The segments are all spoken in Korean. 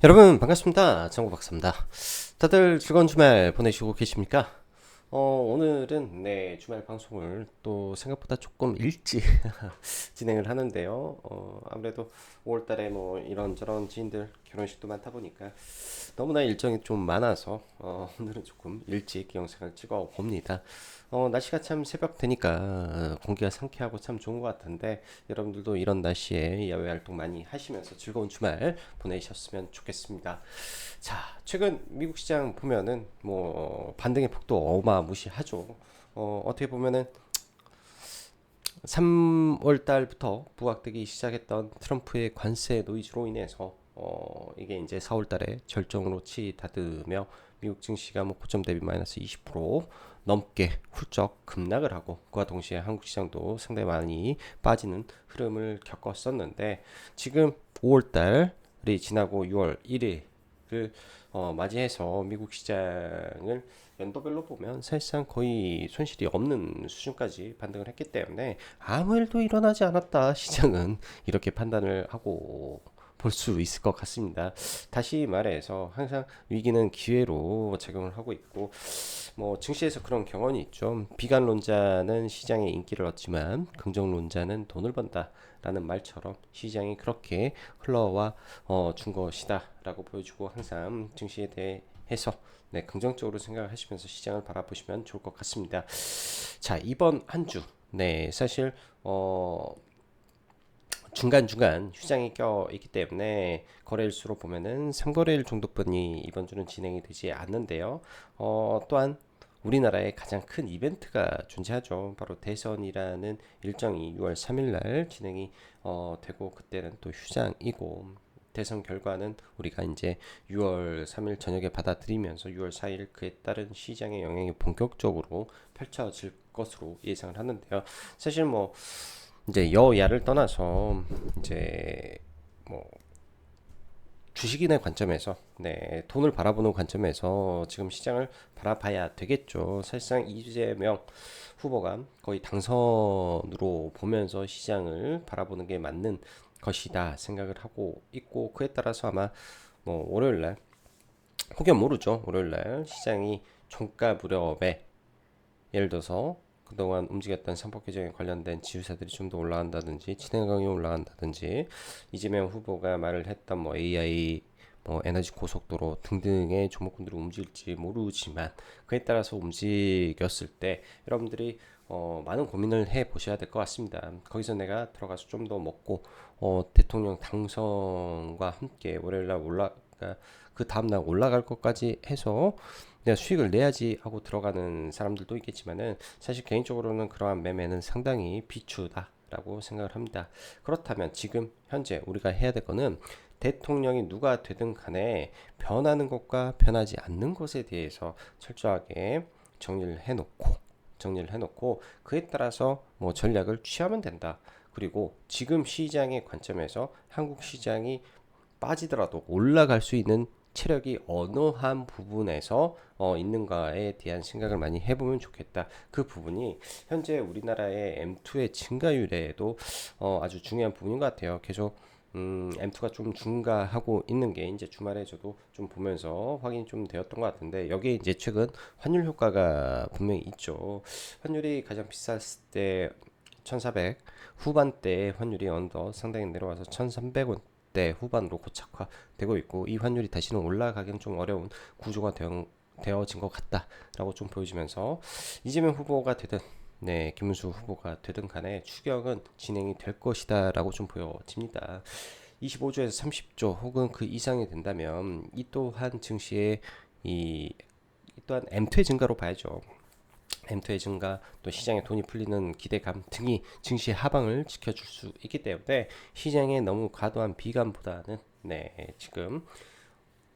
여러분 반갑습니다. 정구 박사입니다. 다들 즐거운 주말 보내시고 계십니까? 오늘은 주말 방송을 또 생각보다 조금 일찍 진행을 하는데요. 아무래도 5월달에 뭐 이런저런 지인들 결혼식도 많다 보니까 너무나 일정이 좀 많아서 오늘은 조금 일찍 영상을 찍어 봅니다. 날씨가 참 새벽 되니까 공기가 상쾌하고 참 좋은 것 같은데 여러분들도 이런 날씨에 야외 활동 많이 하시면서 즐거운 주말 보내셨으면 좋겠습니다. 자, 최근 미국 시장 보면은 뭐 반등의 폭도 어마무시하죠. 어떻게 보면은 3월 달부터 부각되기 시작했던 트럼프의 관세 노이즈로 인해서 이게 이제 4월 달에 절정으로 치닫으며 미국 증시가 뭐 고점 대비 마이너스 20% 넘게 훌쩍 급락을 하고 그와 동시에 한국 시장도 상당히 많이 빠지는 흐름을 겪었었는데 지금 5월 달이 지나고 6월 1일을 맞이해서 미국 시장을 연도별로 보면 사실상 거의 손실이 없는 수준까지 반등을 했기 때문에 아무 일도 일어나지 않았다 시장은 이렇게 판단을 하고 볼 수 있을 것 같습니다. 다시 말해서 항상 위기는 기회로 작용을 하고 있고 뭐 증시에서 그런 경험이 있죠. 비관론자는 시장의 인기를 얻지만 긍정론자는 돈을 번다라는 말처럼 시장이 그렇게 흘러와 준 것이다라고 보여주고 항상 증시에 대해서 긍정적으로 생각을 하시면서 시장을 바라보시면 좋을 것 같습니다. 자, 이번 한 주, 사실 중간중간 휴장이 껴 있기 때문에 거래일수로 보면은 3거래일 정도뿐이 이번 주는 진행이 되지 않는데요. 또한 우리나라에 가장 큰 이벤트가 존재하죠. 바로 대선이라는 일정이 6월 3일 날 진행이 되고 그때는 또 휴장이고 대선 결과는 우리가 이제 6월 3일 저녁에 받아들이면서 6월 4일 그에 따른 시장의 영향이 본격적으로 펼쳐질 것으로 예상을 하는데요. 사실 뭐 이제 여야를 떠나서 이제 뭐 주식인의 관점에서 돈을 바라보는 관점에서 지금 시장을 바라봐야 되겠죠. 사실상 이재명 후보가 거의 당선으로 보면서 시장을 바라보는 게 맞는 것이다 생각을 하고 있고 그에 따라서 아마 뭐 월요일 날 혹여 모르죠. 월요일 날 시장이 종가 무렵에 예를 들어서 그동안 움직였던 상법 개정에 관련된 지주사들이 좀 더 올라간다든지 친환경이 올라간다든지 이재명 후보가 말을 했던 뭐 AI 뭐 에너지 고속도로 등등의 종목군들이 움직일지 모르지만 그에 따라서 움직였을 때 여러분들이 많은 고민을 해 보셔야 될 것 같습니다. 거기서 내가 들어가서 좀 더 먹고 대통령 당선과 함께 월요일날 그 다음날 올라갈 것까지 해서 내가 수익을 내야지 하고 들어가는 사람들도 있겠지만은 사실 개인적으로는 그러한 매매는 상당히 비추다라고 생각을 합니다. 그렇다면 지금 현재 우리가 해야 될 거는 대통령이 누가 되든 간에 변하는 것과 변하지 않는 것에 대해서 철저하게 정리를 해놓고 그에 따라서 뭐 전략을 취하면 된다. 그리고 지금 시장의 관점에서 한국 시장이 빠지더라도 올라갈 수 있는 체력이 어느 한 부분에서 있는가에 대한 생각을 많이 해보면 좋겠다. 그 부분이 현재 우리나라의 M2의 증가율에도 아주 중요한 부분인 것 같아요. 계속 M2가 좀 증가하고 있는 게 이제 주말에 저도 좀 보면서 확인이 좀 되었던 것 같은데 여기에 이제 최근 환율 효과가 분명히 있죠. 환율이 가장 비쌌을 때 1400 후반대 환율이 언더 상당히 내려와서 1300원 대 후반으로 고착화되고 있고 이 환율이 다시는 올라가기는 좀 어려운 구조가 되어진 것 같다라고 좀 보여지면서 이재명 후보가 되든 김문수 후보가 되든 간에 추격은 진행이 될 것이다라고 좀 보여집니다. 25조에서 30조 혹은 그 이상이 된다면 이 또한 증시의 이 또한 M2의 증가로 봐야죠. M2의 증가 또 시장에 돈이 풀리는 기대감 등이 증시의 하방을 지켜줄 수 있기 때문에 시장에 너무 과도한 비관보다는 지금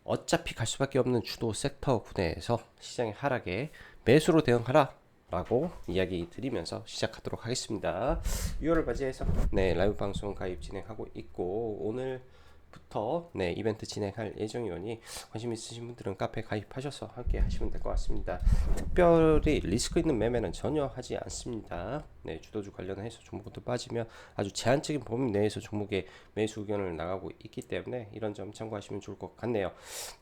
어차피 갈 수밖에 없는 주도 섹터 구내에서 시장의 하락에 매수로 대응하라 라고 이야기 드리면서 시작하도록 하겠습니다. 6월을 맞이해서 라이브 방송 가입 진행하고 있고 오늘 네, 이벤트 진행할 예정이오니 관심 있으신 분들은 카페 가입하셔서 함께 하시면 될 것 같습니다. 특별히 리스크 있는 매매는 전혀 하지 않습니다. 네, 주도주 관련해서 종목도 빠지면 아주 제한적인 범위 내에서 종목의 매수 의견을 나가고 있기 때문에 이런 점 참고하시면 좋을 것 같네요.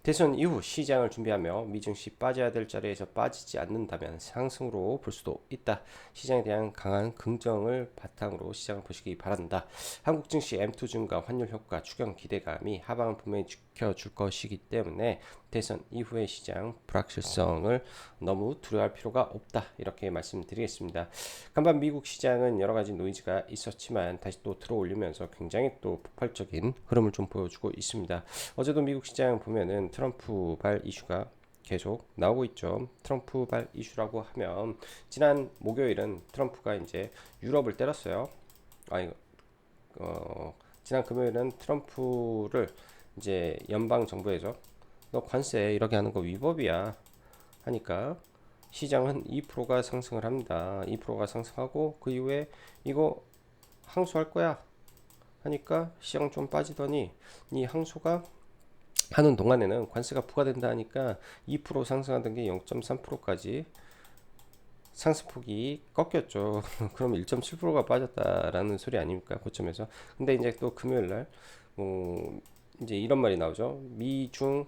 대선 이후 시장을 준비하며 미증시 빠져야 될 자리에서 빠지지 않는다면 상승으로 볼 수도 있다. 시장에 대한 강한 긍정을 바탕으로 시장을 보시기 바란다. 한국 증시 M2 증가 환율 효과 추경 기대감이 하방을 분명히 지켜줄 것이기 때문에 대선 이후의 시장 불확실성을 너무 두려워할 필요가 없다. 이렇게 말씀드리겠습니다. 간밤 미국 시장은 여러 가지 노이즈가 있었지만 다시 또 들어올리면서 굉장히 또 폭발적인 흐름을 좀 보여주고 있습니다. 어제도 미국 시장 보면은 트럼프발 이슈가 계속 나오고 있죠. 트럼프발 이슈라고 하면 지난 목요일은 트럼프가 이제 유럽을 때렸어요. 지난 금요일은 트럼프를 이제 연방 정부에서 너 관세 이렇게 하는 거 위법이야 하니까 시장은 2%가 상승을 합니다. 2%가 상승하고 그 이후에 이거 항소할 거야 하니까 시장 좀 빠지더니 이 항소가 하는 동안에는 관세가 부과된다 하니까 2% 상승하던 게 0.3%까지 상승폭이 꺾였죠. 그럼 1.7%가 빠졌다라는 소리 아닙니까? 고점에서. 근데 이제 또 금요일 날, 이제 이런 말이 나오죠. 미중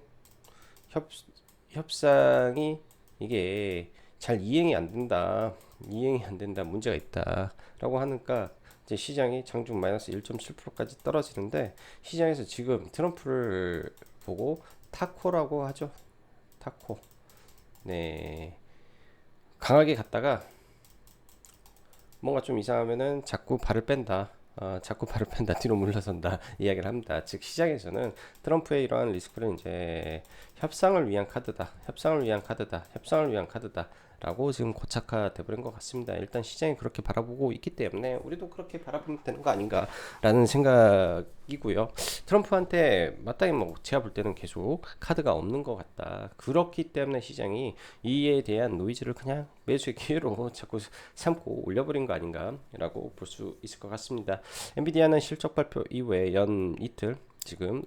협상이 이게 잘 이행이 안 된다. 이행이 안 된다. 문제가 있다. 라고 하니까 이제 시장이 장중 마이너스 1.7%까지 떨어지는데 시장에서 지금 트럼프를 보고 타코라고 하죠. 타코. 네. 강하게 갔다가 뭔가 좀 이상하면은 자꾸 발을 뺀다. 자꾸 발을 뺀다. 뒤로 물러선다. 이야기를 합니다. 즉 시장에서는 트럼프의 이러한 리스크는 이제 협상을 위한 카드다. 협상을 위한 카드다. 협상을 위한 카드다. 라고 지금 고착화돼 버린 것 같습니다. 일단 시장이 그렇게 바라보고 있기 때문에 우리도 그렇게 바라보면 되는 거 아닌가라는 생각이고요. 트럼프한테 마땅히 뭐 제가 볼 때는 계속 카드가 없는 것 같다. 그렇기 때문에 시장이 이에 대한 노이즈를 그냥 매수의 기회로 자꾸 삼고 올려버린 거 아닌가라고 볼 수 있을 것 같습니다. 엔비디아는 실적 발표 이후에 연 이틀 지금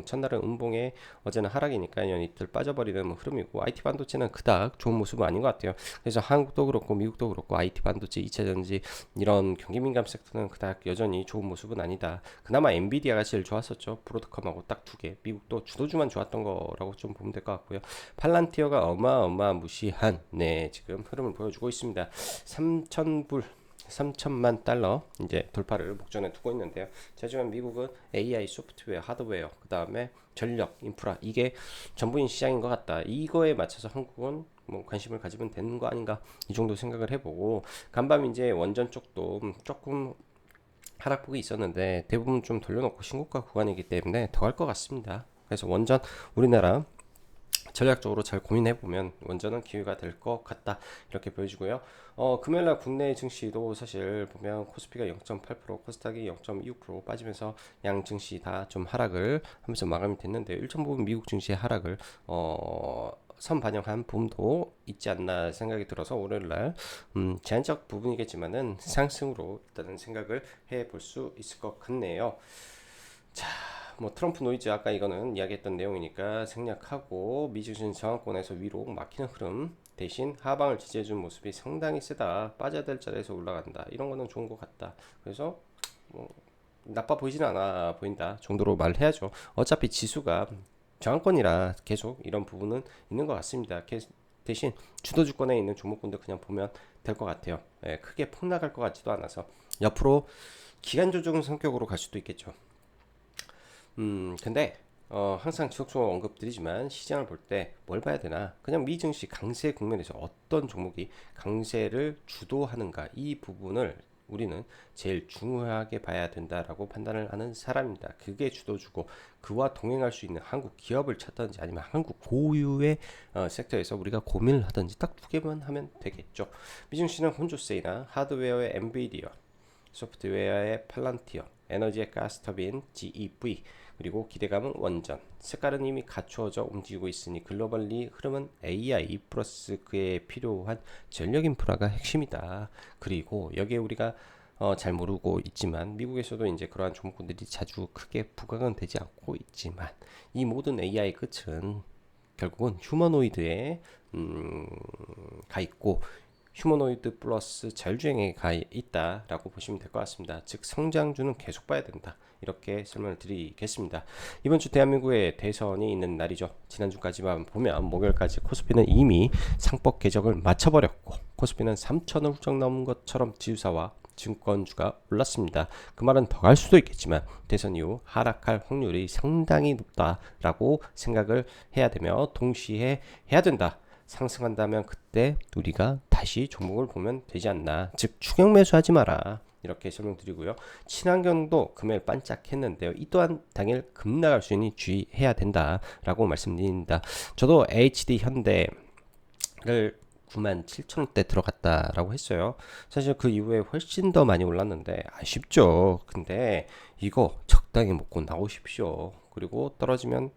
첫날은 음봉에 어제는 하락이니까 연 이틀 빠져버리는 흐름이고 IT 반도체는 그닥 좋은 모습은 아닌 것 같아요. 그래서 한국도 그렇고 미국도 그렇고 IT 반도체, 2차전지 이런 경기 민감 섹터는 그닥 여전히 좋은 모습은 아니다. 그나마 엔비디아가 제일 좋았었죠. 브로드컴하고 딱 두 개. 미국도 주도주만 좋았던 거라고 좀 보면 될 것 같고요. 팔란티어가 어마무시한 지금 흐름을 보여주고 있습니다. 3,000불 3천만 달러 이제 돌파를 목전에 두고 있는데요. 하지만 미국은 AI, 소프트웨어, 하드웨어, 그 다음에 전력, 인프라 이게 전부인 시장인 것 같다. 이거에 맞춰서 한국은 뭐 관심을 가지면 되는 거 아닌가 이 정도 생각을 해보고 간밤 이제 원전 쪽도 조금 하락폭이 있었는데 대부분 좀 돌려놓고 신고가 구간이기 때문에 더 갈 것 같습니다. 그래서 원전 우리나라 전략적으로 잘 고민해보면 원전은 기회가 될 것 같다 이렇게 보여지고요. 금요일날 국내 증시도 사실 보면 코스피가 0.8% 코스닥이 0.26% 빠지면서 양 증시 다 좀 하락을 하면서 마감이 됐는데 일정 부분 미국 증시의 하락을 선 반영한 부분도 있지 않나 생각이 들어서 월요일날 제한적 부분이겠지만은 상승으로 일단은 생각을 해볼 수 있을 것 같네요. 자, 뭐 트럼프 노이즈 아까 이거는 이야기했던 내용이니까 생략하고 미증시 저항권에서 위로 막히는 흐름 대신 하방을 지지해준 모습이 상당히 세다. 빠져야 될 자리에서 올라간다. 이런 거는 좋은 것 같다. 그래서 뭐 나빠 보이진 않아 보인다 정도로 말해야죠. 어차피 지수가 저항권이라 계속 이런 부분은 있는 것 같습니다. 대신 주도주권에 있는 종목군들 그냥 보면 될 것 같아요. 크게 폭락할 것 같지도 않아서 옆으로 기간 조정 성격으로 갈 수도 있겠죠. 근데 항상 지속적으로 언급드리지만 시장을 볼 때 뭘 봐야 되나? 그냥 미증시 강세 국면에서 어떤 종목이 강세를 주도하는가 이 부분을 우리는 제일 중요하게 봐야 된다라고 판단을 하는 사람입니다. 그게 주도주고 그와 동행할 수 있는 한국 기업을 찾든지 아니면 한국 고유의 섹터에서 우리가 고민을 하든지 딱 두 개만 하면 되겠죠. 미증시는 혼조세이나 하드웨어의 엔비디아, 소프트웨어의 팔란티어, 에너지의 가스터빈 GEV 그리고 기대감은 원전 색깔은 이미 갖추어져 움직이고 있으니 글로벌리 흐름은 AI 플러스 그에 필요한 전력 인프라가 핵심이다. 그리고 여기에 우리가 잘 모르고 있지만 미국에서도 이제 그러한 종목군들이 자주 크게 부각은 되지 않고 있지만 이 모든 AI 끝은 결국은 휴머노이드에 가 있고 휴머노이드 플러스 자율주행에 가 있다라고 보시면 될 것 같습니다. 즉 성장주는 계속 봐야 된다. 이렇게 설명을 드리겠습니다. 이번 주 대한민국의 대선이 있는 날이죠. 지난주까지만 보면 목요일까지 코스피는 이미 상법 궤적을 마쳐버렸고 코스피는 3천을 훌쩍 넘은 것처럼 지수사와 증권주가 올랐습니다. 그 말은 더 갈 수도 있겠지만 대선 이후 하락할 확률이 상당히 높다라고 생각을 해야 되며 동시에 해야 된다. 상승한다면 그때 우리가 다시 종목을 보면 되지 않나. 즉 추격 매수하지 마라. 이렇게 설명드리고요. 친환경도 금일 반짝했는데요. 이 또한 당일 급락할 수 있으니 주의해야 된다라고 말씀드립니다. 저도 HD 현대를 97,000원대 들어갔다라고 했어요. 사실 그 이후에 훨씬 더 많이 올랐는데 아쉽죠. 근데 이거 적당히 먹고 나오십시오. 그리고 떨어지면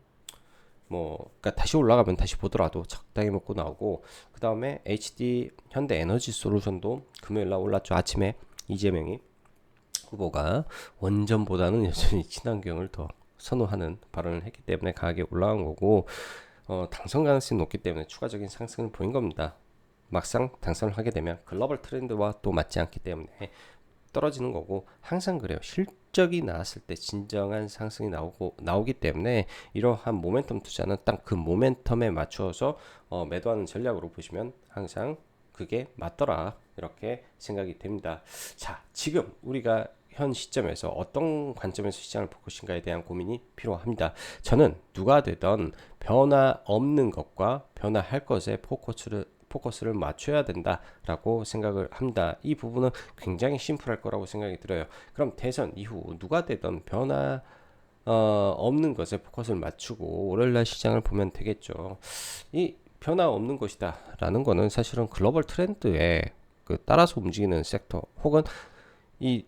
그러니까 다시 올라가면 다시 보더라도 적당히 먹고 나오고, 그 다음에 HD 현대 에너지 솔루션도 금요일날 올랐죠. 아침에 이재명이 후보가 원전보다는 여전히 친환경을 더 선호하는 발언을 했기 때문에 강하게 올라간 거고, 당선 가능성이 높기 때문에 추가적인 상승을 보인 겁니다. 막상 당선을 하게 되면 글로벌 트렌드와 또 맞지 않기 때문에 떨어지는 거고, 항상 그래요. 실적이 나왔을 때 진정한 상승이 나오기 때문에 이러한 모멘텀 투자는 딱 그 모멘텀에 맞추어서 매도하는 전략으로 보시면 항상 그게 맞더라, 이렇게 생각이 됩니다. 자, 지금 우리가 현 시점에서 어떤 관점에서 시장을 볼 것인가에 대한 고민이 필요합니다. 저는 누가 되던 변화 없는 것과 변화할 것에 포커스를 맞춰야 된다라고 생각을 합니다. 이 부분은 굉장히 심플할 거라고 생각이 들어요. 그럼 대선 이후 누가 되던 변화 없는 것에 포커스를 맞추고 월요일날 시장을 보면 되겠죠. 이 변화 없는 것이다 라는 거는 사실은 글로벌 트렌드에 따라서 움직이는 섹터, 혹은 이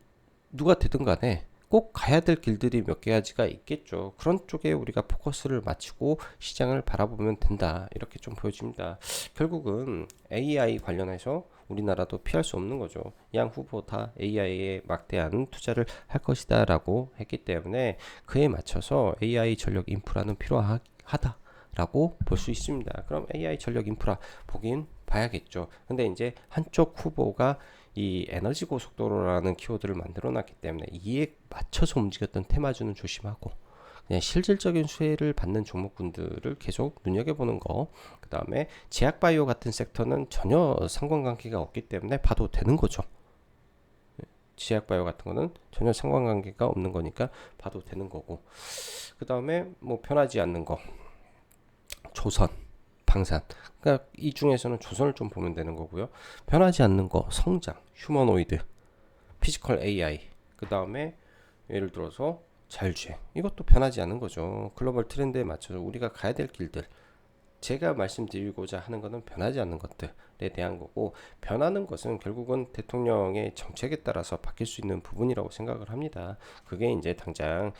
누가 되든 간에 꼭 가야 될 길들이 몇 가지가 있겠죠. 그런 쪽에 우리가 포커스를 맞추고 시장을 바라보면 된다, 이렇게 좀 보여집니다. 결국은 AI 관련해서 우리나라도 피할 수 없는 거죠. 양 후보 다 AI에 막대한 투자를 할 것이다 라고 했기 때문에 그에 맞춰서 AI 전력 인프라는 필요하다 라고 볼 수 있습니다. 그럼 AI 전력 인프라 보긴 봐야겠죠. 근데 이제 한쪽 후보가 이 에너지 고속도로라는 키워드를 만들어 놨기 때문에 이에 맞춰서 움직였던 테마주는 조심하고 그냥 실질적인 수혜를 받는 종목군들을 계속 눈여겨보는 거, 그 다음에 제약바이오 같은 섹터는 전혀 상관관계가 없기 때문에 봐도 되는 거죠. 제약바이오 같은 거는 전혀 상관관계가 없는 거니까 봐도 되는 거고, 그 다음에 변하지 않는 거, 조선, 방산. 그러니까 이 중에서는 조선을 좀 보면 되는 거고요. 변하지 않는 거, 성장, 휴머노이드, 피지컬 AI. 그 다음에 예를 들어서 자율주행. 이것도 변하지 않는 거죠. 글로벌 트렌드에 맞춰서 우리가 가야 될 길들. 제가 말씀드리고자 하는 것은 변하지 않는 것들에 대한 거고, 변하는 것은 결국은 대통령의 정책에 따라서 바뀔 수 있는 부분이라고 생각을 합니다. 그게 이제 당장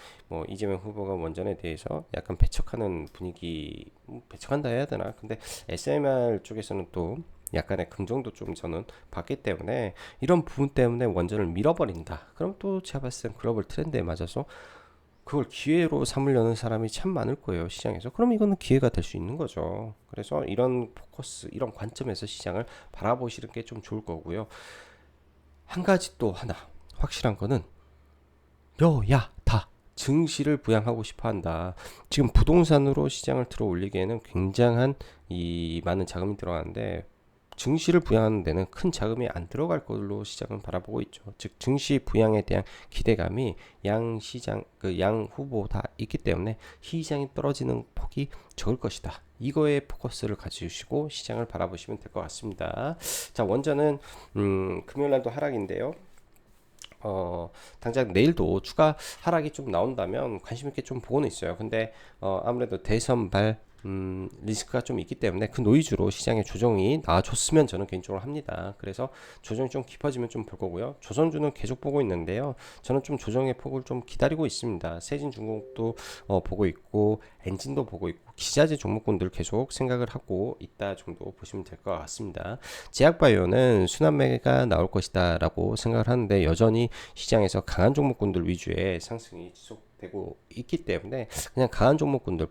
이재명 후보가 원전에 대해서 약간 배척하는 분위기, 배척한다 해야 되나? 근데 SMR 쪽에서는 또 약간의 긍정도 좀 저는 봤기 때문에 이런 부분 때문에 원전을 밀어버린다. 그럼 또 제가 봤을 땐 글로벌 트렌드에 맞아서 그걸 기회로 삼으려는 사람이 참 많을 거예요, 시장에서. 그럼 이거는 기회가 될 수 있는 거죠. 그래서 이런 포커스, 이런 관점에서 시장을 바라보시는 게 좀 좋을 거고요. 한 가지 또 하나 확실한 거는 여야 다 증시를 부양하고 싶어 한다. 지금 부동산으로 시장을 들어 올리기에는 굉장한 이 많은 자금이 들어가는데 증시를 부양하는 데는 큰 자금이 안 들어갈 걸로 시장은 바라보고 있죠. 즉 증시 부양에 대한 기대감이 양 시장 양 후보 다 있기 때문에 시장이 떨어지는 폭이 적을 것이다. 이거에 포커스를 가지시고 시장을 바라보시면 될 것 같습니다. 자, 원전은 금요일 날도 하락인데요. 당장 내일도 추가 하락이 좀 나온다면 관심 있게 좀 보고는 있어요. 근데 아무래도 대선발 리스크가 좀 있기 때문에 그 노이즈로 시장에 조정이 나와줬으면 저는 개인적으로 합니다. 그래서 조정이 좀 깊어지면 좀 볼 거고요. 조선주는 계속 보고 있는데요. 저는 좀 조정의 폭을 좀 기다리고 있습니다. 세진중공업도 보고 있고 엔진도 보고 있고 기자재 종목군들 계속 생각을 하고 있다 정도 보시면 될 것 같습니다. 제약바이오는 순환매가 나올 것이다 라고 생각을 하는데 여전히 시장에서 강한 종목군들 위주의 상승이 지속되고 있기 때문에 그냥 강한 종목군들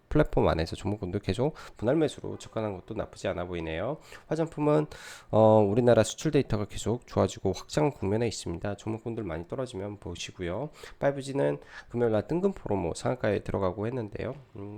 플랫폼 안에서 종목군들 계속 분할 매수로 접근하는 것도 나쁘지 않아 보이네요. 화장품은 우리나라 수출 데이터가 계속 좋아지고 확장 국면에 있습니다. 종목군들 많이 떨어지면 보시고요. 5G는 금요일날 뜬금포로 뭐 상한가에 들어가고 했는데요.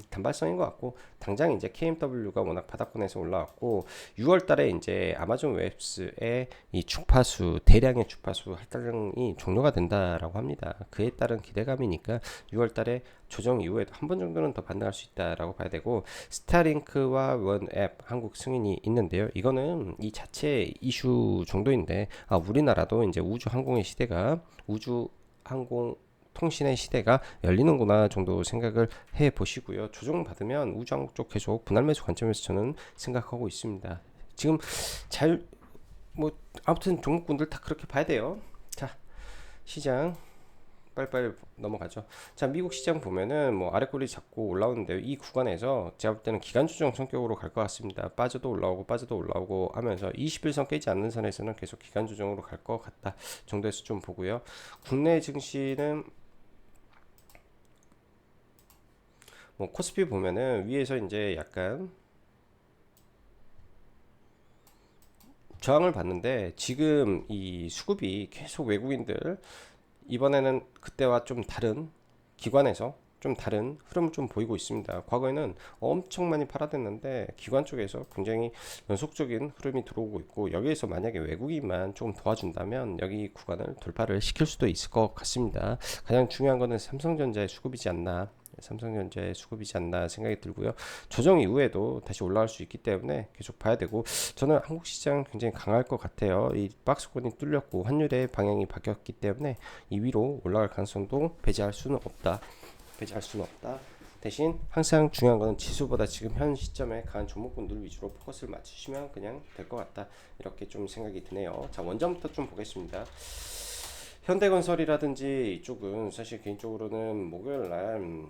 단발성인 것 같고 당장 이제 KMW가 워낙 바닥권에서 올라왔고 6월달에 이제 아마존 웹스의 이 주파수 대량의 주파수 할당이 종료가 된다라고 합니다. 그에 따른 기대감이니까 6월달에 조정 이후에도 한 번 정도는 더 반등할 수 있다라고 봐야 되고 스타링크와 원앱 한국 승인이 있는데요. 이거는 이 자체 이슈 정도인데 우리나라도 이제 우주 항공의 시대가 우주 항공 통신의 시대가 열리는구나 정도 생각을 해 보시고요. 조정 받으면 우주항공 쪽 계속 분할 매수 관점에서 저는 생각하고 있습니다. 지금 잘 뭐 아무튼 종목군들 다 그렇게 봐야 돼요. 자, 시장 빨리빨리 넘어가죠. 자, 미국 시장 보면은 뭐 아래 꼬리 잡고 올라오는데요. 이 구간에서 제가 볼 때는 기간 조정 성격으로 갈 것 같습니다. 빠져도 올라오고 하면서 21선 깨지 않는 선에서는 계속 기간 조정으로 갈 것 같다 정도에서 좀 보고요. 국내 증시는 뭐 코스피 보면은 위에서 이제 약간 저항을 받는데 지금 이 수급이 계속 외국인들 이번에는 그때와 좀 다른 기관에서 좀 다른 흐름을 좀 보이고 있습니다. 과거에는 엄청 많이 팔아댔는데 기관 쪽에서 굉장히 연속적인 흐름이 들어오고 있고 여기에서 만약에 외국인만 조금 도와준다면 여기 구간을 돌파를 시킬 수도 있을 것 같습니다. 가장 중요한 거는 삼성전자의 수급이지 않나 삼성전자의 수급이지 않나 생각이 들고요. 조정 이후에도 다시 올라갈 수 있기 때문에 계속 봐야 되고 저는 한국 시장 굉장히 강할 것 같아요. 이 박스권이 뚫렸고 환율의 방향이 바뀌었기 때문에 이 위로 올라갈 가능성도 배제할 수는 없다. 대신 항상 중요한 것은 지수보다 지금 현 시점에 강한 종목군들 위주로 포커스를 맞추시면 그냥 될 것 같다. 이렇게 좀 생각이 드네요. 자, 원전부터 좀 보겠습니다. 현대건설이라든지 이쪽은 사실 개인적으로는 목요일 날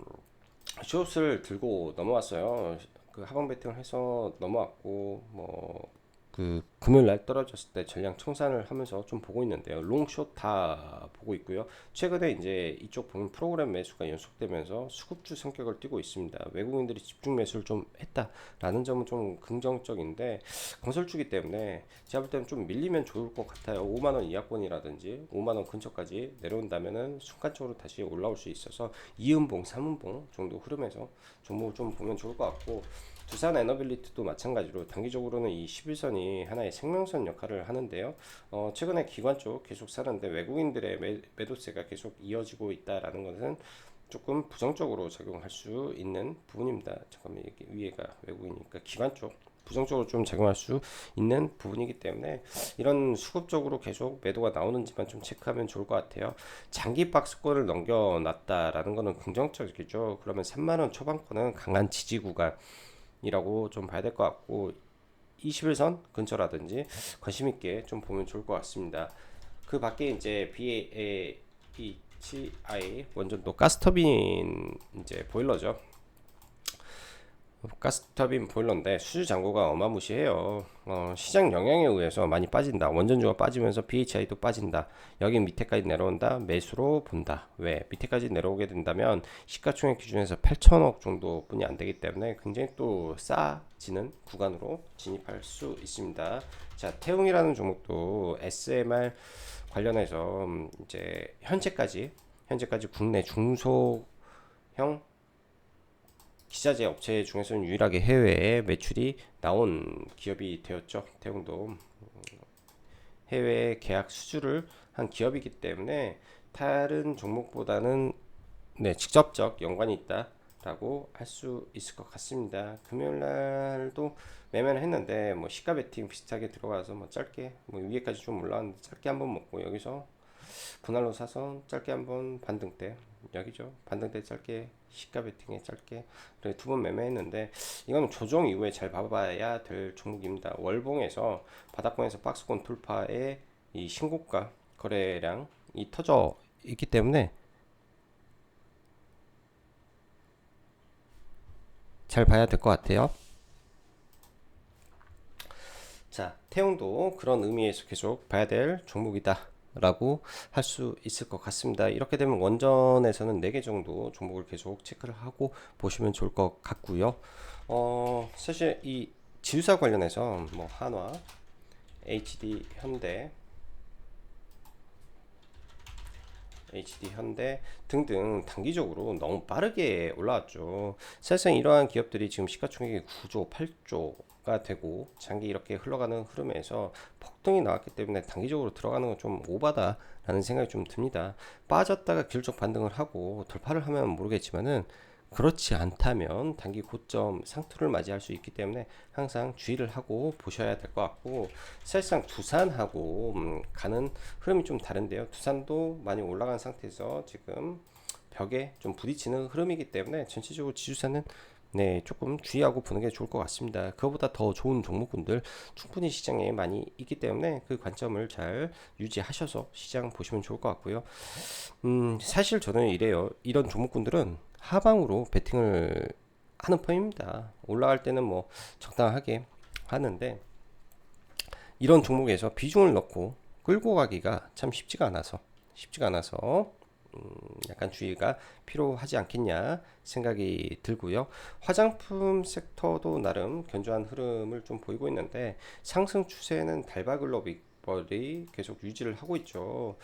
숏을 들고 넘어왔어요. 그 하방 베팅을 해서 넘어왔고 뭐 그 금요일 날 떨어졌을 때 전량 청산을 하면서 좀 보고 있는데요. 롱숏 다 보고 있고요. 최근에 이제 이쪽 보면 프로그램 매수가 연속되면서 수급주 성격을 띠고 있습니다. 외국인들이 집중 매수를 좀 했다라는 점은 좀 긍정적인데 건설주기 때문에 제가 볼 때는 좀 밀리면 좋을 것 같아요. 5만 원 이하권이라든지 5만 원 근처까지 내려온다면은 순간적으로 다시 올라올 수 있어서 2음봉, 3음봉 정도 흐름에서 종목을 좀 보면 좋을 것 같고 두산 에너빌리티도 마찬가지로 단기적으로는 이 11선이 하나의 생명선 역할을 하는데요. 최근에 기관 쪽 계속 사는데 외국인들의 매도세가 계속 이어지고 있다라는 것은 조금 부정적으로 작용할 수 있는 부분입니다. 잠깐만 이게 위에가 외국이니까 기관 쪽 부정적으로 좀 작용할 수 있는 부분이기 때문에 이런 수급적으로 계속 매도가 나오는지만 좀 체크하면 좋을 것 같아요. 장기 박스권을 넘겨놨다라는 것은 긍정적이죠. 그러면 3만원 초반권은 강한 지지 구간이라고 좀 봐야 될 것 같고 21선 근처라든지 관심 있게 좀 보면 좋을 것 같습니다. 그 밖에 이제 BHI 원전도 가스터빈 이제 보일러죠. 가스터빈 보일러인데 수주 잔고가 어마무시해요. 시장 영향에 의해서 많이 빠진다. 원전주가 빠지면서 BHI도 빠진다. 여기 밑에까지 내려온다. 매수로 본다. 왜? 밑에까지 내려오게 된다면 시가총액 기준에서 8천억 정도뿐이 안 되기 때문에 굉장히 또 싸지는 구간으로 진입할 수 있습니다. 자, 태웅이라는 종목도 SMR 관련해서 이제 현재까지 국내 중소형 기자재 업체 중에서는 유일하게 해외에 매출이 나온 기업이 되었죠. 태웅도 해외 계약 수주를 한 기업이기 때문에 다른 종목보다는 직접적 연관이 있다라고 할 수 있을 것 같습니다. 금요일 날도 매매를 했는데 뭐 시가 베팅 비슷하게 들어가서 뭐 짧게 뭐 위에까지 좀 올라왔는데 짧게 한번 먹고 여기서 분할로 사서 짧게 한번 반등 때 여기죠. 반등대 짧게 시가 베팅에 짧게 두 번 매매했는데 이건 조정 이후에 잘 봐봐야 될 종목입니다. 월봉에서 바닥권에서 박스권 돌파에 이 신고가 거래량이 터져 있기 때문에 잘 봐야 될 것 같아요. 자, 태용도 그런 의미에서 계속 봐야 될 종목이다 라고 할 수 있을 것 같습니다. 이렇게 되면 원전에서는 4개 정도 종목을 계속 체크를 하고 보시면 좋을 것 같고요. 사실 이 지주사 관련해서 뭐 한화, HD 현대 등등 단기적으로 너무 빠르게 올라왔죠. 사실상 이러한 기업들이 지금 시가총액이 9조, 8조가 되고 장기 이렇게 흘러가는 흐름에서 폭등이 나왔기 때문에 단기적으로 들어가는 건 좀 오바다라는 생각이 좀 듭니다. 빠졌다가 기술적 반등을 하고 돌파를 하면 모르겠지만은 그렇지 않다면 단기 고점 상투를 맞이할 수 있기 때문에 항상 주의를 하고 보셔야 될 것 같고, 사실상 두산하고 가는 흐름이 좀 다른데요. 두산도 많이 올라간 상태에서 지금 벽에 좀 부딪히는 흐름이기 때문에 전체적으로 지수사는 네, 조금 주의하고 보는 게 좋을 것 같습니다. 그거보다 더 좋은 종목군들 충분히 시장에 많이 있기 때문에 그 관점을 잘 유지하셔서 시장 보시면 좋을 것 같고요. 사실 저는 이래요. 이런 종목군들은 하방으로 베팅을 하는 편입니다. 올라갈 때는 뭐 적당하게 하는데 이런 종목에서 비중을 넣고 끌고 가기가 참 쉽지가 않아서 약간 주의가 필요하지 않겠냐 생각이 들고요. 화장품 섹터도 나름 견조한 흐름을 좀 보이고 있는데 상승 추세는 달바글로벌이 계속 유지를 하고 있죠.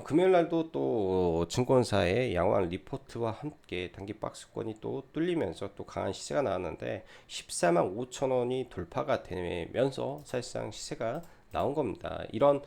금요일 날도 또 증권사의 양호한 리포트와 함께 단기 박스권이 또 뚫리면서 또 강한 시세가 나왔는데 14만 5천 원이 돌파가 되면서 사실상 시세가 나온 겁니다. 이런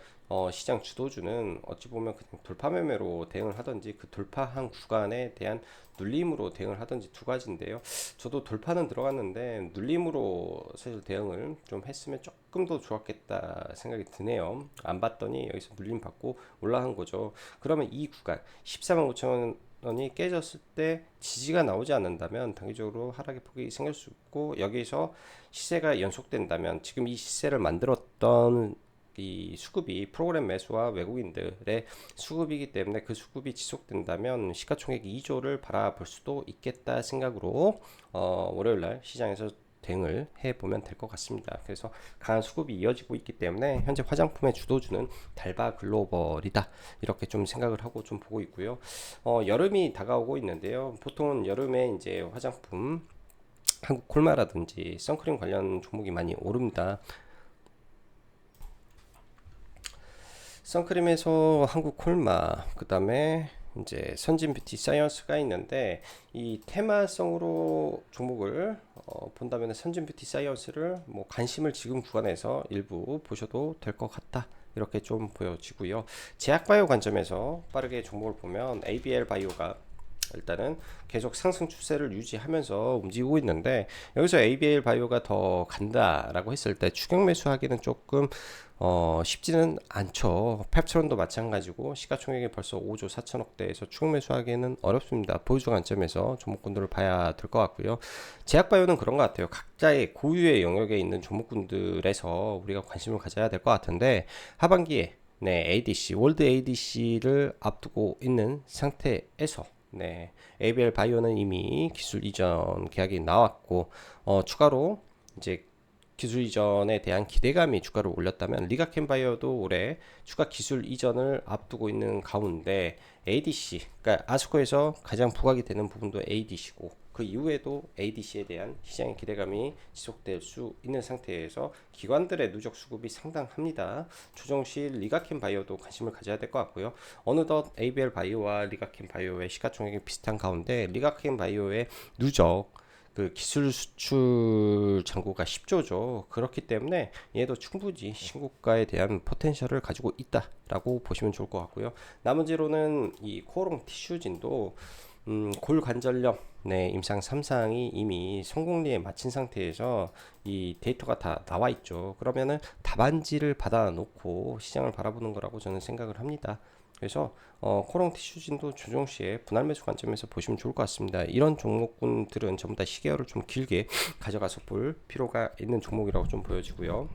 시장 주도주는 어찌 보면 그냥 돌파 매매로 대응을 하든지 그 돌파한 구간에 대한 눌림으로 대응을 하든지 두 가지인데요. 저도 돌파는 들어갔는데 눌림으로 사실 대응을 좀 했으면 조금 더 좋았겠다 생각이 드네요. 안 봤더니 여기서 눌림 받고 올라간 거죠. 그러면 이 구간 14만 5천 원이 깨졌을 때 지지가 나오지 않는다면 단기적으로 하락의 폭이 생길 수 있고, 여기서 시세가 연속된다면 지금 이 시세를 만들었던 이 수급이 프로그램 매수와 외국인들의 수급이기 때문에 그 수급이 지속된다면 시가총액 2조를 바라볼 수도 있겠다 생각으로 월요일날 시장에서 대응을 해보면 될 것 같습니다. 그래서 강한 수급이 이어지고 있기 때문에 현재 화장품의 주도주는 달바 글로벌이다 이렇게 좀 생각을 하고 좀 보고 있고요. 여름이 다가오고 있는데요. 보통은 여름에 이제 화장품 한국 콜마라든지 선크림 관련 종목이 많이 오릅니다. 선크림에서 한국 콜마, 그 다음에 이제 선진 뷰티 사이언스가 있는데 이 테마성으로 종목을 본다면 선진 뷰티 사이언스를 뭐 관심을 지금 구간에서 일부 보셔도 될 것 같다. 이렇게 좀 보여지고요. 제약바이오 관점에서 빠르게 종목을 보면 ABL 바이오가 일단은 계속 상승 추세를 유지하면서 움직이고 있는데, 여기서 ABL 바이오가 더 간다라고 했을 때 추격 매수하기는 조금 쉽지는 않죠. 펩트론도 마찬가지고 시가총액이 벌써 5조 4천억대에서 추격 매수하기는 어렵습니다. 보유주 관점에서 종목군들을 봐야 될 것 같고요. 제약바이오는 그런 것 같아요. 각자의 고유의 영역에 있는 종목군들에서 우리가 관심을 가져야 될 것 같은데, 하반기에 네, ADC, 월드 ADC를 앞두고 있는 상태에서 네, ABL 바이오는 이미 기술 이전 계약이 나왔고, 추가로 이제 기술 이전에 대한 기대감이 주가를 올렸다면 리가켄 바이오도 올해 추가 기술 이전을 앞두고 있는 가운데 ADC, 그러니까 아스코에서 가장 부각이 되는 부분도 ADC고 그 이후에도 ADC에 대한 시장의 기대감이 지속될 수 있는 상태에서 기관들의 누적 수급이 상당합니다. 조정 시 리가켄 바이오도 관심을 가져야 될 것 같고요. 어느덧 ABL 바이오와 리가켄 바이오의 시가총액이 비슷한 가운데 리가켄 바이오의 누적 그 기술 수출 잔고가 10조죠. 그렇기 때문에 얘도 충분히 신고가에 대한 포텐셜을 가지고 있다라고 보시면 좋을 것 같고요. 나머지로는 이 코오롱 티슈진도 골관절염 네, 임상 3상이 이미 성공리에 마친 상태에서 이 데이터가 다 나와 있죠. 그러면은 답안지를 받아 놓고 시장을 바라보는 거라고 저는 생각을 합니다. 그래서 코롱 티슈진도 조정 시에 분할 매수 관점에서 보시면 좋을 것 같습니다. 이런 종목군들은 전부 다 시계열을 좀 길게 가져가서 볼 필요가 있는 종목이라고 좀 보여지고요.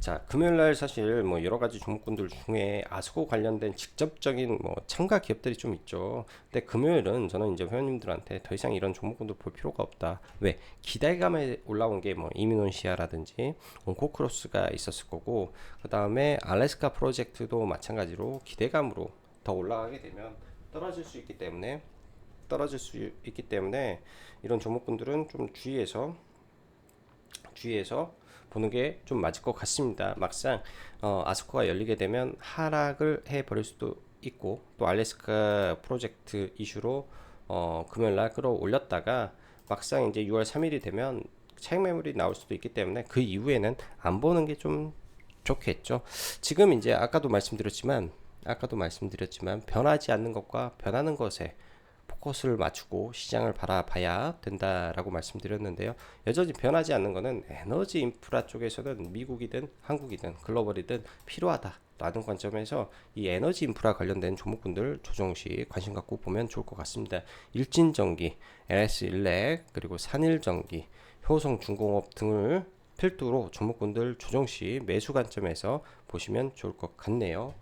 자, 금요일날 사실 뭐 여러 가지 종목군들 중에 아스코 관련된 직접적인 뭐 참가 기업들이 좀 있죠. 근데 금요일은 저는 이제 회원님들한테 더 이상 이런 종목군들 볼 필요가 없다. 왜? 기대감에 올라온 게 뭐 이민온시아라든지 온코크로스가 있었을 거고, 그 다음에 알래스카 프로젝트도 마찬가지로 기대감으로 더 올라가게 되면 떨어질 수 있기 때문에 이런 종목군들은 좀 주의해서 보는 게 좀 맞을 것 같습니다. 막상 아스코가 열리게 되면 하락을 해 버릴 수도 있고, 또 알래스카 프로젝트 이슈로 금요일날 끌어올렸다가 막상 이제 6월 3일이 되면 차익 매물이 나올 수도 있기 때문에 그 이후에는 안 보는 게 좀 좋겠죠. 지금 이제 아까도 말씀드렸지만 변하지 않는 것과 변하는 것에 포커스를 맞추고 시장을 바라봐야 된다라고 말씀드렸는데요. 여전히 변하지 않는 것은 에너지 인프라 쪽에서는 미국이든 한국이든 글로벌이든 필요하다라는 관점에서 이 에너지 인프라 관련된 종목군들 조정 시 관심 갖고 보면 좋을 것 같습니다. 일진전기, LS일렉, 그리고 산일전기, 효성중공업 등을 필두로 종목군들 조정 시 매수 관점에서 보시면 좋을 것 같네요.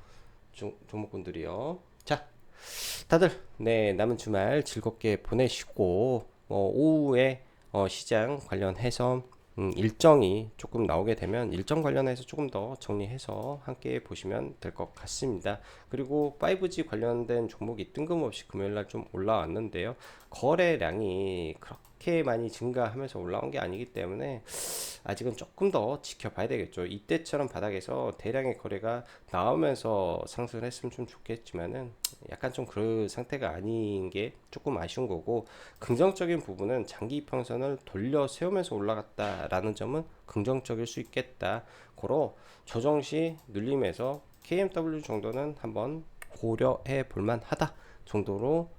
종목군들이요. 자, 다들 네, 남은 주말 즐겁게 보내시고 오후에 시장 관련해서 일정이 조금 나오게 되면 일정 관련해서 조금 더 정리해서 함께 보시면 될 것 같습니다. 그리고 5G 관련된 종목이 뜬금없이 금요일날 좀 올라왔는데요. 거래량이 그렇게 많이 증가하면서 올라온 게 아니기 때문에 아직은 조금 더 지켜봐야 되겠죠. 이때처럼 바닥에서 대량의 거래가 나오면서 상승을 했으면 좀 좋겠지만은 약간 좀 그 상태가 아닌 게 조금 아쉬운 거고, 긍정적인 부분은 장기 이평선을 돌려 세우면서 올라갔다라는 점은 긍정적일 수 있겠다. 고로 조정 시 눌림에서 KMW 정도는 한번 고려해 볼만 하다 정도로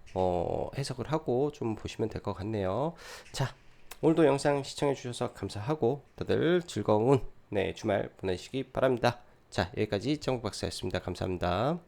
해석을 하고 좀 보시면 될 것 같네요. 자, 오늘도 영상 시청해 주셔서 감사하고 다들 즐거운 네, 주말 보내시기 바랍니다. 자, 여기까지 정박사였습니다. 감사합니다.